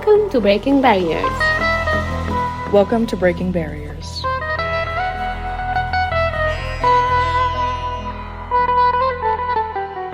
Welcome to Breaking Barriers. Welcome to Breaking Barriers.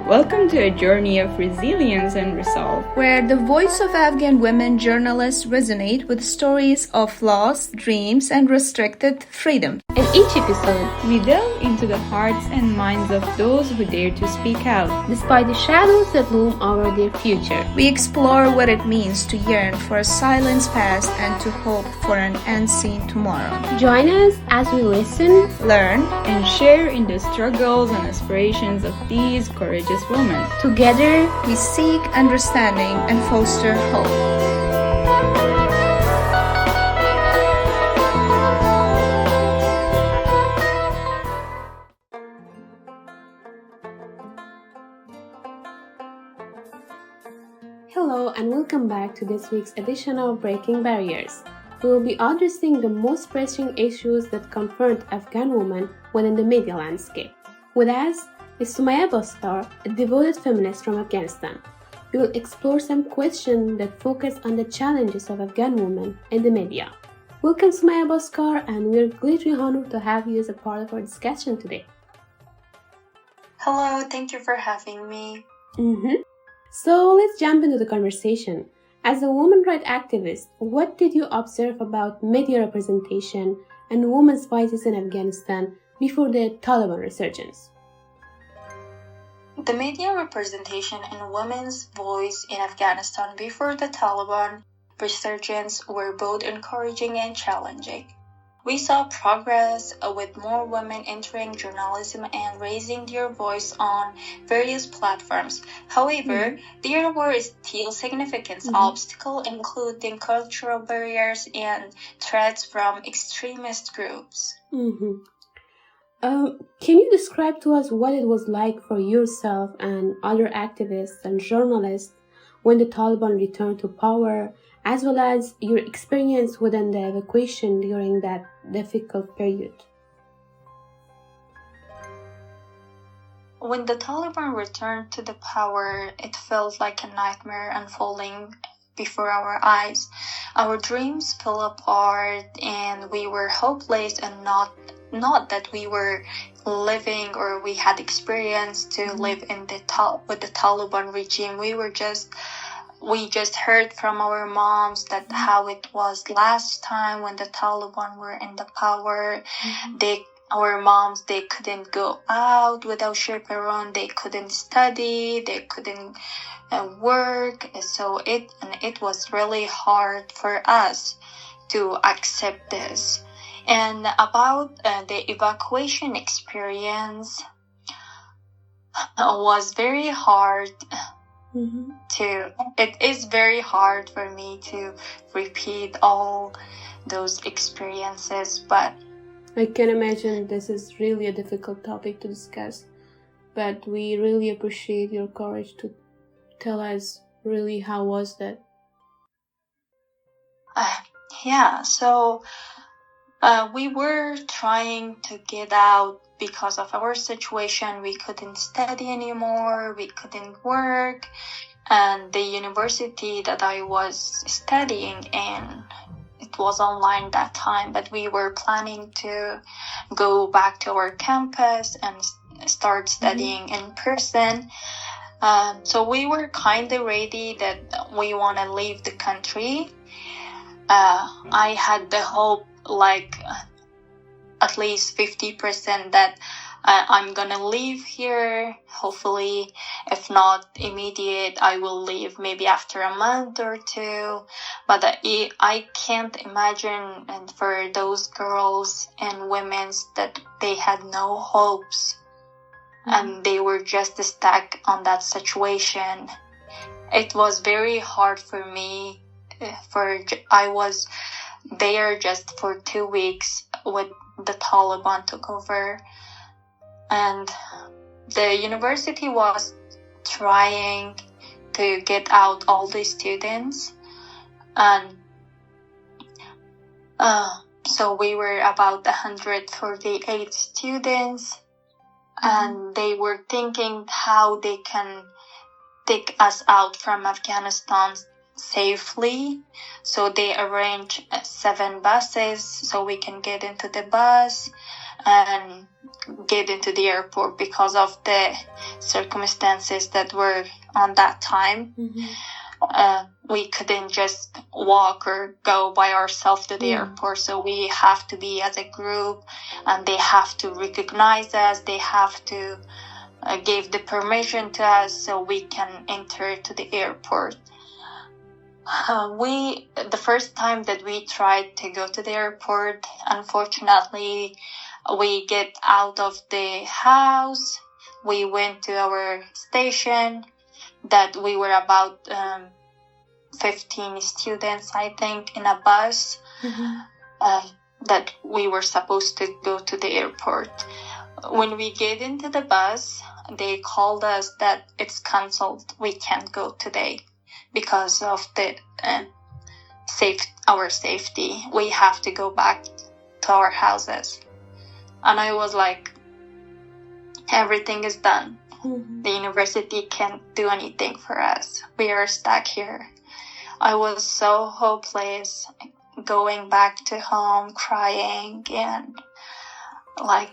Welcome to a journey of resilience and resolve, where the voice of Afghan women journalists resonate with stories of lost dreams and restricted freedom. In each episode, we delve into the hearts and minds of those who dare to speak out, despite the shadows that loom over their future. We explore what it means to yearn for a silenced past and to hope for an unseen tomorrow. Join us as we listen, learn, and share in the struggles and aspirations of these courageous women. Together, we seek understanding and foster hope. Hello and welcome back to this week's edition of Breaking Barriers. We will be addressing the most pressing issues that confront Afghan women within the media landscape. With us is Somaya Baskar, a devoted feminist from Afghanistan. We will explore some questions that focus on the challenges of Afghan women in the media. Welcome Somaya Baskar, and we're greatly honored to have you as a part of our discussion today. Hello, thank you for having me. So let's jump into the conversation. As a women rights activist, what did you observe about media representation and women's voices in Afghanistan before the Taliban resurgence? The media representation and women's voice in Afghanistan before the Taliban resurgence were both encouraging and challenging. We saw progress with more women entering journalism and raising their voice on various platforms. However, there were still significant obstacles, including cultural barriers and threats from extremist groups. Can you describe to us what it was like for yourself and other activists and journalists when the Taliban returned to power, as well as your experience within the evacuation during that difficult period? When the Taliban returned to the power, it felt like a nightmare unfolding before our eyes. Our dreams fell apart and we were hopeless, and not that we were living or we had experience to live in with the Taliban regime. We just heard from our moms that how it was last time when the Taliban were in the power. Our moms, they couldn't go out without chaperone, they couldn't study, they couldn't work. So it was really hard for us to accept this. And about the evacuation experience was very hard. It is very hard for me to repeat all those experiences, but I can imagine this is really a difficult topic to discuss, but we really appreciate your courage to tell us really how was that. So we were trying to get out because of our situation. We couldn't study anymore, we couldn't work, and the university that I was studying in, it was online that time, but we were planning to go back to our campus and start studying in person. So we were kind of ready that we want to leave the country. I had the hope, like at least 50%, that I'm gonna leave here. Hopefully, if not immediate, I will leave maybe after a month or two. But I can't imagine, and for those girls and women, that they had no hopes and they were just stuck on that situation. It was very hard for me. I was there just for 2 weeks when the Taliban took over, and the university was trying to get out all the students, and so we were about 148 students, and they were thinking how they can take us out from Afghanistan safely. So they arranged 7 buses so we can get into the bus and get into the airport because of the circumstances that were on that time. We couldn't just walk or go by ourselves to the airport, so we have to be as a group, and they have to recognize us. They have to give the permission to us so we can enter to the airport. The first time that we tried to go to the airport, unfortunately, we get out of the house. We went to our station that we were about 15 students, I think, in a bus that we were supposed to go to the airport. When we get into the bus, they called us that it's cancelled. We can't go today because of the our safety. We have to go back to our houses. And I was like, everything is done. The university can't do anything for us. We are stuck here. I was so hopeless, going back to home, crying, and like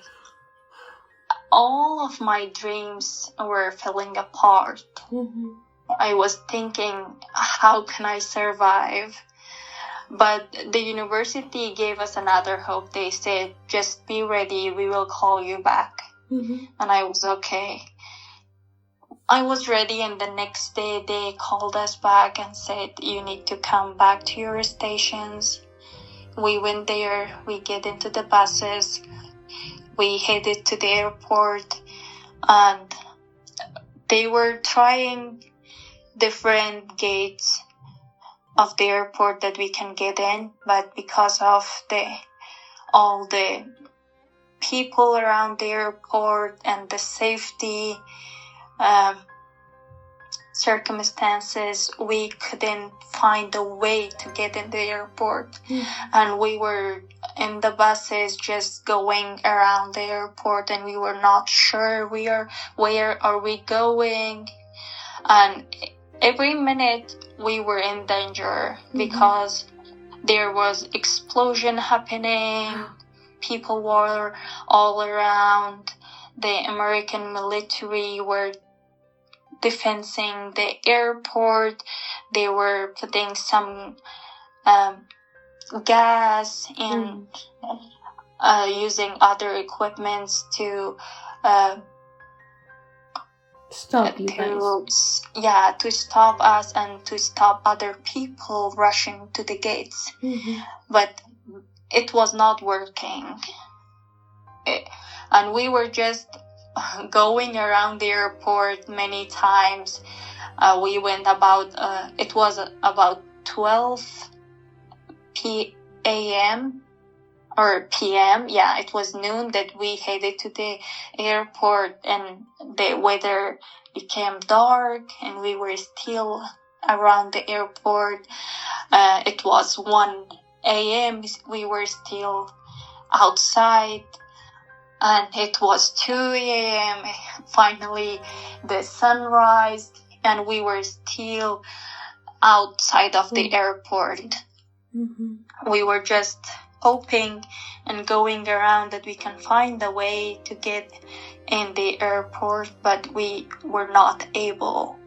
all of my dreams were falling apart. I was thinking, how can I survive? But the university gave us another hope. They said, just be ready, we will call you back. And I was okay. I was ready, and the next day they called us back and said, you need to come back to your stations. We went there, we get into the buses, we headed to the airport, and they were trying different gates of the airport that we can get in, but because of all the people around the airport and the safety circumstances, we couldn't find a way to get in the airport. And we were in the buses just going around the airport, and we were not sure where are we going. And every minute we were in danger because there was explosion happening. People were all around. The American military were defending the airport. They were putting some gas and using other equipments to stop you guys. To stop us and to stop other people rushing to the gates. But it was not working. And we were just going around the airport many times. We went it was about 12 p.m. or p.m. Yeah, it was noon that we headed to the airport, and the weather became dark, and we were still around the airport. It was 1 a.m. We were still outside. And it was 2 a.m. Finally, the sun rised, and we were still outside of the airport. We were just hoping and going around that we can find a way to get in the airport, but we were not able.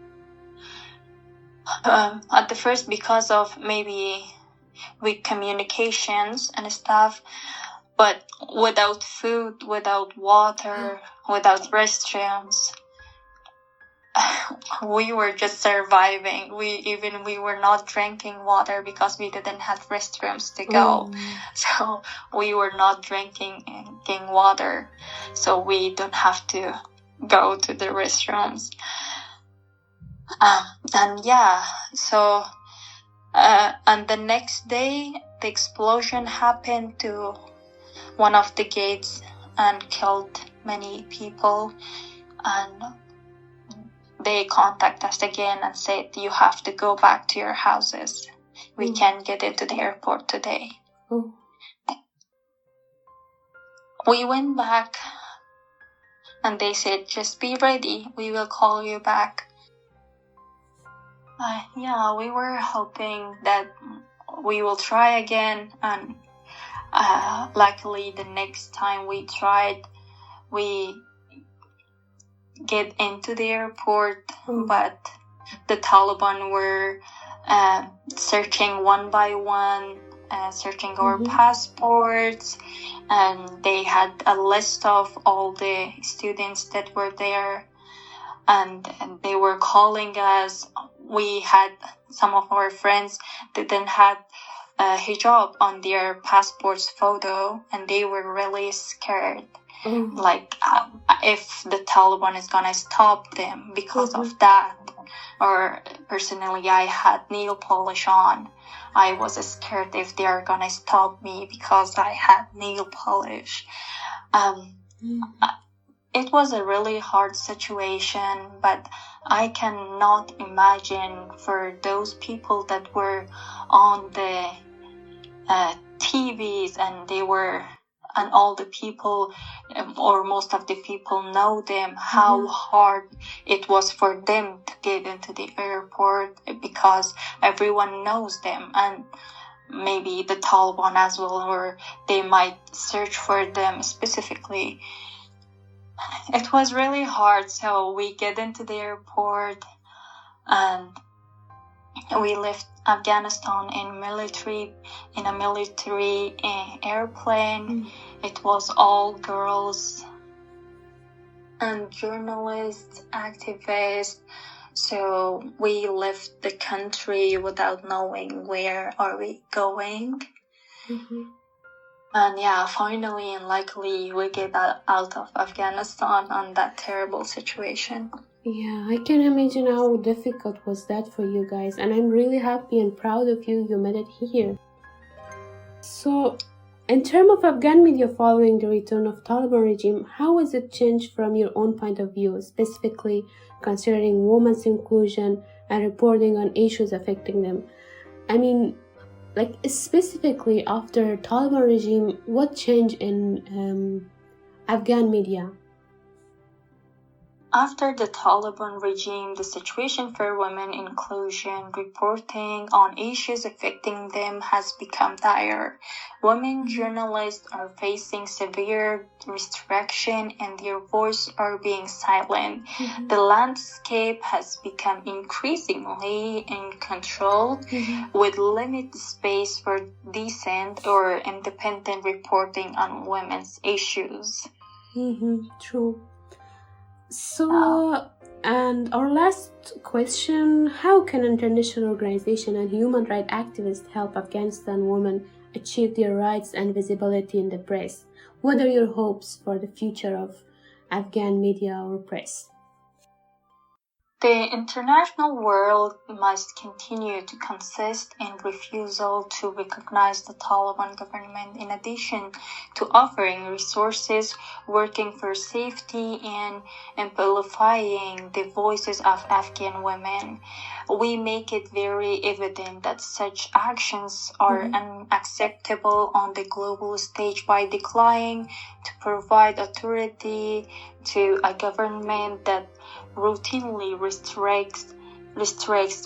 At the first, because of maybe weak communications and stuff, but without food, without water, without restrooms, we were just surviving. We were not drinking water because we didn't have restrooms to go. So we were not drinking water, so we don't have to go to the restrooms. And the next day, the explosion happened to one of the gates and killed many people. And they contacted us again and said, you have to go back to your houses. We can't get into the airport today. We went back, and they said, just be ready. We will call you back. Yeah, we were hoping that we will try again, and luckily the next time we tried, we get into the airport, but the Taliban were searching one by one, searching our passports, and they had a list of all the students that were there, and they were calling us. We had some of our friends that didn't have hijab on their passports photo, and they were really scared. Like if the Taliban is gonna stop them because of that. Or personally, I had nail polish on. I was scared if they are gonna stop me because I had nail polish. It was a really hard situation, but I cannot imagine for those people that were on the TVs and all the people, or most of the people know them, how hard it was for them to get into the airport, because everyone knows them, and maybe the Taliban as well, or they might search for them specifically. It was really hard, so we get into the airport and we left Afghanistan in a military airplane. It was all girls and journalists, activists. So we left the country without knowing where are we going. And yeah, finally and luckily we get out of Afghanistan on that terrible situation. Yeah, I can imagine how difficult was that for you guys, and I'm really happy and proud of you made it here. So, in terms of Afghan media following the return of Taliban regime, how has it changed from your own point of view, specifically considering women's inclusion and reporting on issues affecting them? I mean, like specifically after Taliban regime, what changed in Afghan media? After the Taliban regime, the situation for women inclusion reporting on issues affecting them has become dire. Women journalists are facing severe restriction and their voices are being silent. The landscape has become increasingly uncontrolled with limited space for decent or independent reporting on women's issues. True. So, and our last question, how can international organizations and human rights activists help Afghanistan women achieve their rights and visibility in the press? What are your hopes for the future of Afghan media or press? The international world must continue to consist in refusal to recognize the Taliban government, in addition to offering resources, working for safety, and amplifying the voices of Afghan women. We make it very evident that such actions are unacceptable on the global stage by declining to provide authority to a government that routinely restricts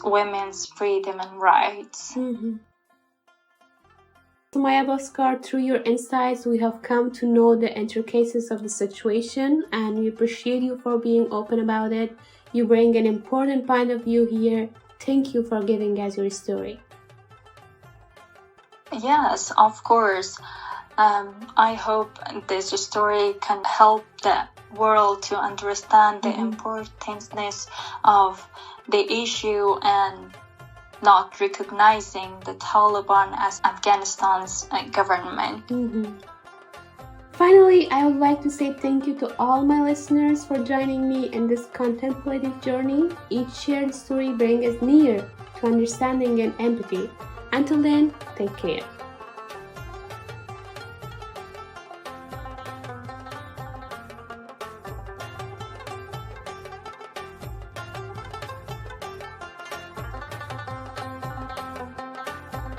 women's freedom and rights. Somaya Baskar, through your insights, we have come to know the intricacies of the situation, and we appreciate you for being open about it. You bring an important point of view here. Thank you for giving us your story. Yes, of course. I hope this story can help the world to understand the importance of the issue and not recognizing the Taliban as Afghanistan's government. Finally, I would like to say thank you to all my listeners for joining me in this contemplative journey. Each shared story brings us near to understanding and empathy. Until then, take care.